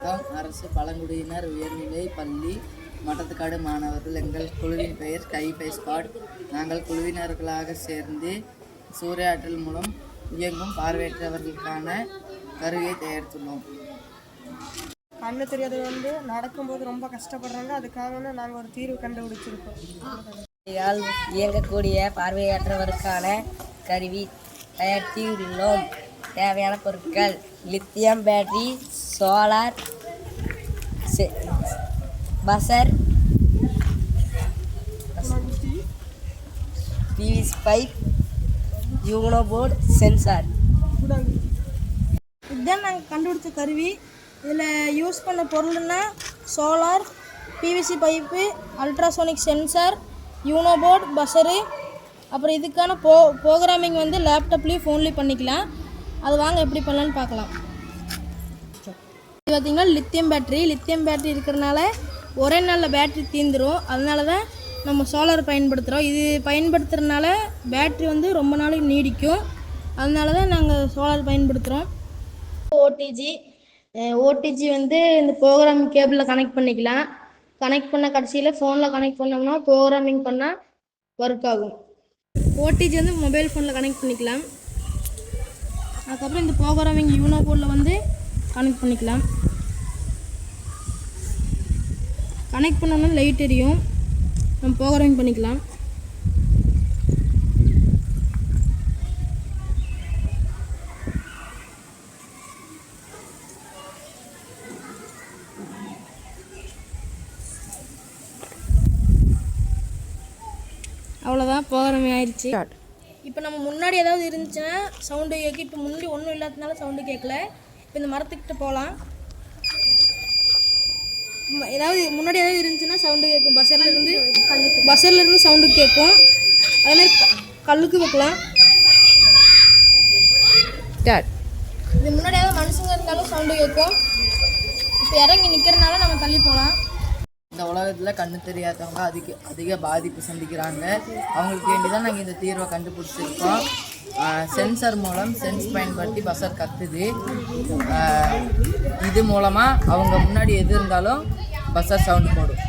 வணக்கம். அரசு பழங்குடியினர் உயர்நிலை பள்ளி மட்டத்துக்காடு மாணவர்கள். எங்கள் குழுவின் பெயர் ஸ்கை ஸ்குவாட். நாங்கள் குழுவினர்களாக சேர்ந்து சூரிய ஆற்றல் மூலம் இயங்கும் பார்வையற்றவர்களுக்கான கருவியை தயாரித்துள்ளோம். கண்ணு தெரியாதவங்க நடக்கும்போது ரொம்ப கஷ்டப்படுறாங்க. அதுக்காக நாங்கள் ஒரு தீர்வு கண்டுபிடிச்சிருக்கோம். இயங்கக்கூடிய பார்வையற்றவருக்கான கருவி தயாரித்துள்ளோம். தேவையான பொருட்கள் lithium battery, solar, buzzer, PVC pipe, Uno board, sensor. இதுதான் நாங்கள் கண்டுபிடிச்ச கருவி. இதில் யூஸ் பண்ண பொருள்னா solar, PVC pipe, ultrasonic sensor, Uno board, buzzer. அப்புறம் இதுக்கான ப்ரோக்ராமிங் வந்து லேப்டாப்லேயும் ஃபோன்லேயும் பண்ணிக்கலாம். அது வாங்க எப்படி பண்ணலான்னு பார்க்கலாம். இது பார்த்திங்கன்னா லித்தியம் பேட்டரி இருக்கிறனால ஒரே நாளில் பேட்ரி தீர்ந்துடும். அதனால தான் நம்ம சோலார் பயன்படுத்துகிறோம். இது பயன்படுத்துகிறதுனால பேட்ரி வந்து ரொம்ப நாளைக்கு நீடிக்கும். அதனால தான் நாங்கள் சோலார் பயன்படுத்துகிறோம். ஓடிஜி வந்து இந்த ப்ரோக்ராமிங் கேபிளில் கனெக்ட் பண்ணிக்கலாம். கனெக்ட் பண்ண கடைசியில் ஃபோனில் கனெக்ட் பண்ணோம்னா ப்ரோக்ராமிங் பண்ணால் ஒர்க் ஆகும். ஓடிஜி வந்து மொபைல் ஃபோனில் கனெக்ட் பண்ணிக்கலாம். அதுக்கப்புறம் இந்த ப்ரோக்ராமிங் யூனோ போர்டில் வந்து கனெக்ட் பண்ணிக்கலாம். கனெக்ட் பண்ணோம்னா லைட் எரியும். நம்ம ப்ரோக்ராமிங் பண்ணிக்கலாம். அவ்வளோதான், ப்ரோக்ராமிங் ஆயிடுச்சு. இப்போ நம்ம முன்னாடி ஏதாவது இருந்துச்சுன்னா சவுண்டு கேட்கு. இப்போ முன்னாடி ஒன்றும் இல்லாததுனால சவுண்டு கேட்கல. இப்போ இந்த மரத்துக்கிட்ட போகலாம். முன்னாடி ஏதாவது இருந்துச்சுன்னா சவுண்டு கேட்கும். பஸ்ஸர்லேருந்து சவுண்டு கேட்கும். அதேமாதிரி கல்லுக்கு வைக்கலாம். இது முன்னாடி ஏதாவது மனுஷங்க இருந்தாலும் சவுண்டு கேட்கும். இப்போ இறங்கி நிற்கிறதுனால நம்ம தள்ளி போகலாம். இந்த உலகத்தில் கண்ணு தெரியாதவங்க அதிக பாதிப்பு சந்திக்கிறாங்க. அவங்களுக்கு வேண்டி தான் நாங்கள் இந்த தீர்வை கண்டுபிடிச்சிருக்கோம். சென்சர் மூலம் சென்ஸ் பயன்படுத்தி பஸர் கத்துது. இது மூலமாக அவங்க முன்னாடி எது இருந்தாலும் பஸர் சவுண்ட் போடும்.